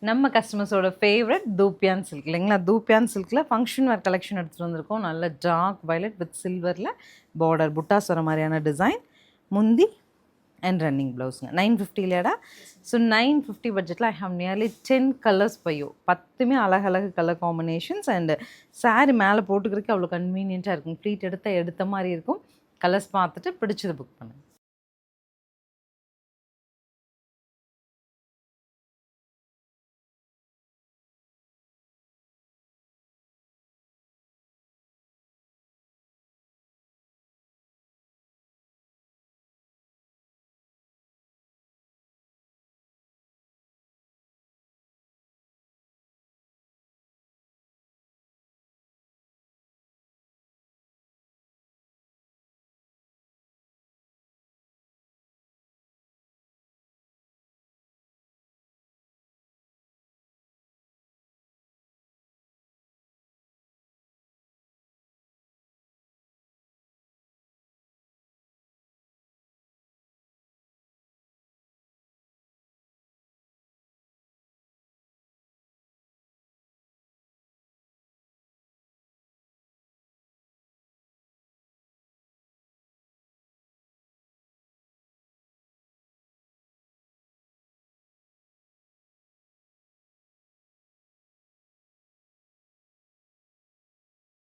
நம்ம கஸ்டமர்ஸோட favourite தூப்பியான் silk இல்லைங்களா? தூப்பியான் சில்கில் function வேர் collection எடுத்துகிட்டு வந்திருக்கோம். நல்ல டார்க் வயலட் வித் சில்வரில் பார்டர் புட்டாஸ் வர மாதிரியான டிசைன், முந்தி அண்ட் ரன்னிங் ப்ளவுஸுங்க. 950 இல்லையாடா? ஸோ 950 பட்ஜெட்டில் ஐ ஹவ் நியர்லி 10 கலர்ஸ் பையோ, 10மே அழகழகு கலர் காம்பினேஷன்ஸ். அண்டு சாரி மேலே போட்டுக்கிறதுக்கு அவ்வளோ கன்வீனியண்ட்டாக இருக்கும். ப்ளீட் எடுத்த மாதிரி இருக்கும். கலர்ஸ் பார்த்துட்டு பிடிச்சது புக் பண்ணுங்கள்.